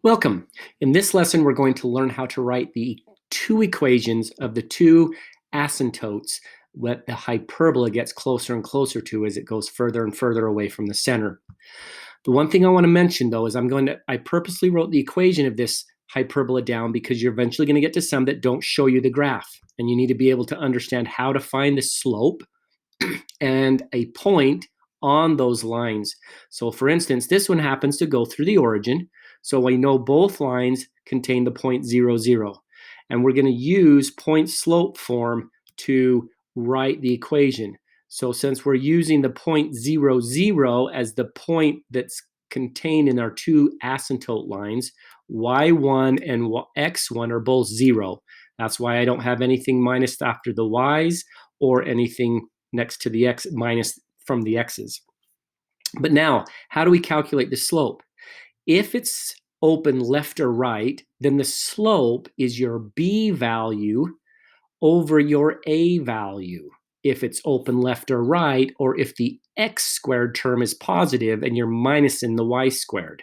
Welcome. In this lesson, we're going to learn how to write the two equations of the two asymptotes that the hyperbola gets closer and closer to as it goes further and further away from the center. The one thing I want to mention, though, is I purposely wrote the equation of this hyperbola down because you're eventually going to get to some that don't show you the graph, and you need to be able to understand how to find the slope and a point on those lines. So for instance, this one happens to go through the origin. So we know both lines contain the point 0, 0. And we're going to use point slope form to write the equation. So since we're using the point 0, 0 as the point that's contained in our two asymptote lines, y1 and x1 are both 0. That's why I don't have anything minus after the y's or anything next to the x minus from the x's. But now, how do we calculate the slope? If it's open left or right, then the slope is your b value over your a value. If it's open left or right, or if the x squared term is positive and you're minusing the y squared.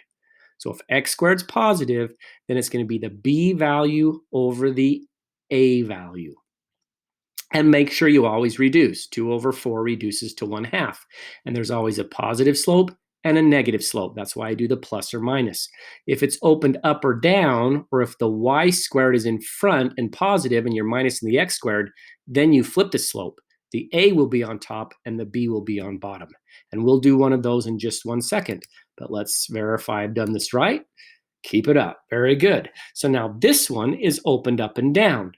So if x squared is positive, then it's going to be the b value over the a value. And make sure you always reduce. 2 over 4 reduces to 1/2. And there's always a positive slope and a negative slope. That's why I do the plus or minus. If it's opened up or down, or if the y squared is in front and positive and you're minusing the x squared, then you flip the slope. The a will be on top and the b will be on bottom. And we'll do one of those in just 1 second. But let's verify I've done this right. Keep it up. Very good. So now this one is opened up and down.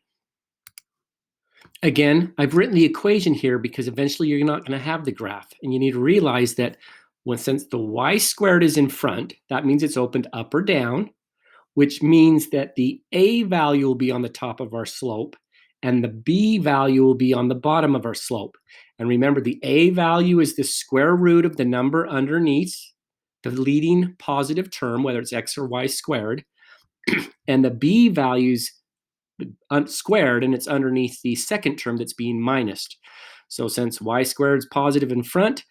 Again, I've written the equation here because eventually you're not going to have the graph. And you need to realize that since the y squared is in front, that means it's opened up or down, which means that the a value will be on the top of our slope and the b value will be on the bottom of our slope. And remember, the a value is the square root of the number underneath the leading positive term, whether it's x or y squared, and the b value's squared, and it's underneath the second term that's being minused. So since y squared is positive in front,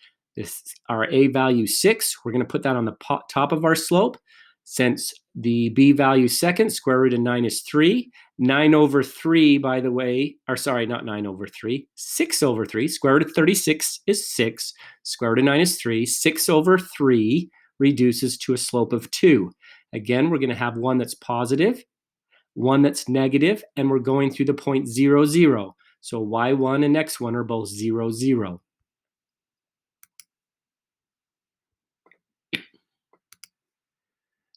our a value 6, we're going to put that on the top of our slope. Since the b value second, square root of 9 is 3. 9 over 3, by the way, or sorry, not 9 over 3, 6 over 3. Square root of 36 is 6. Square root of 9 is 3. 6 over 3 reduces to a slope of 2. Again, we're going to have one that's positive, one that's negative, and we're going through the point 0, 0. So y1 and x1 are both 0, 0.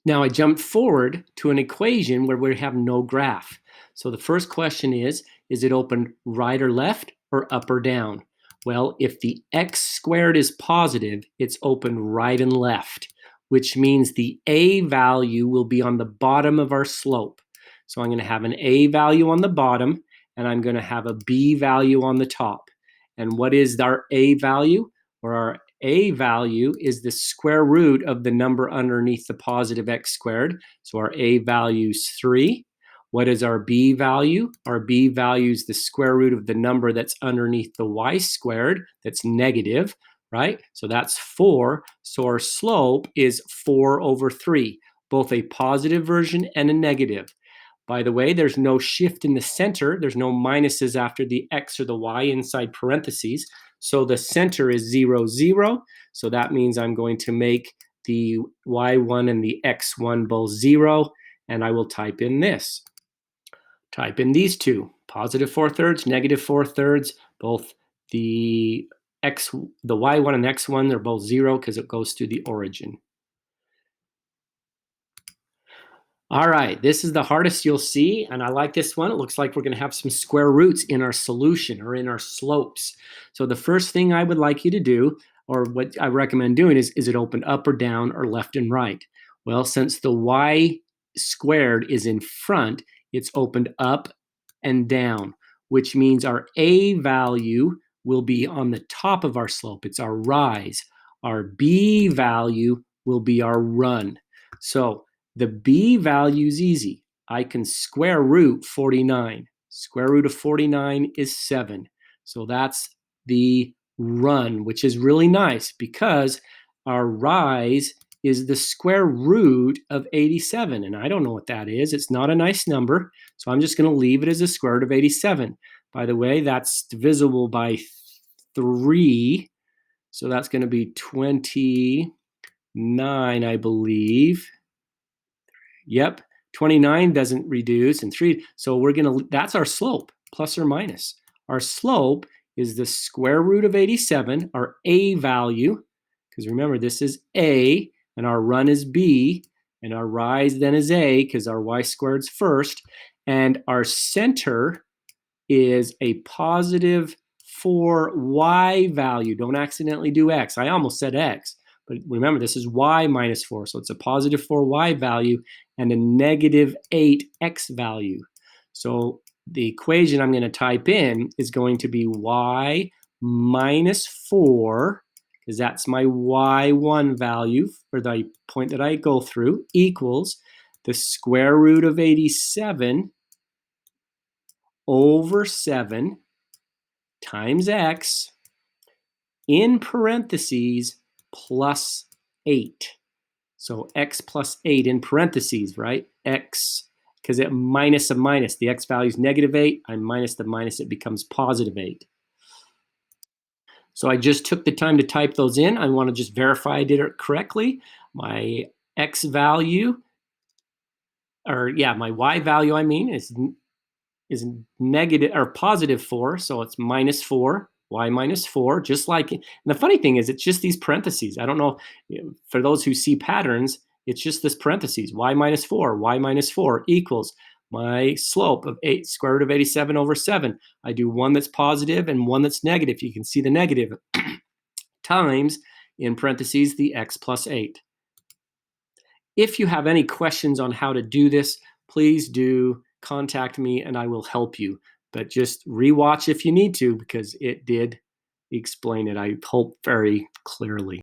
Now I jumped forward to an equation where we have no graph. So the first question is it open right or left or up or down? Well, if the x squared is positive, it's open right and left, which means the a value will be on the bottom of our slope. So I'm going to have an a value on the bottom, and I'm going to have a b value on the top. And what is our a value? Or our a value is the square root of the number underneath the positive x squared. So our a value is 3. What is our b value? Our b value is the square root of the number that's underneath the y squared, that's negative, right? So that's 4. So our slope is 4 over 3, both a positive version and a negative. By the way, there's no shift in the center. There's no minuses after the x or the y inside parentheses. So the center is 0, 0. So that means I'm going to make the y1 and the x1 both 0. And I will type in this. Type in these two, positive 4/3, negative 4/3, both the y1 and x1, they're both 0 because it goes to the origin. All right, this is the hardest you'll see, and I like this one. It looks like we're going to have some square roots in our solution or in our slopes. So the first thing I would like you to do, or what I recommend doing, is it open up or down or left and right? Well, since the y squared is in front, it's opened up and down, which means our a value will be on the top of our slope. It's our rise. Our b value will be our run. So the b value is easy. I can square root 49. Square root of 49 is 7. So that's the run, which is really nice because our rise is the square root of 87. And I don't know what that is. It's not a nice number. So I'm just going to leave it as the square root of 87. By the way, that's divisible by 3. So that's going to be 29, I believe. Yep. 29 doesn't reduce, and 3. So we're going to, that's our slope, plus or minus. Our slope is the square root of 87, our A value, because remember, this is A, and our run is B, and our rise then is A, because our y squared's first, and our center is a positive 4y value. Don't accidentally do x. I almost said x, but remember, this is y minus 4, so it's a positive 4y value and a negative 8x value. So the equation I'm going to type in is going to be y minus 4, because that's my y1 value for the point that I go through, equals the square root of 87 over 7 times x in parentheses plus 8. So x plus 8 in parentheses, right? X, because it minus a minus. The x value is negative 8. I minus the minus, it becomes positive 8. So I just took the time to type those in. I want to just verify I did it correctly. My x value, or yeah, my y value, I mean, is negative or positive 4, so it's minus 4, y minus 4, just like, and the funny thing is it's just these parentheses. I don't know, for those who see patterns, it's just this parentheses, y minus 4 equals my slope of 8 square root of 87 over 7. I do one that's positive and one that's negative. You can see the negative times, in parentheses, the x plus 8. If you have any questions on how to do this, please do contact me and I will help you. But just rewatch if you need to, because it did explain it, I hope, very clearly.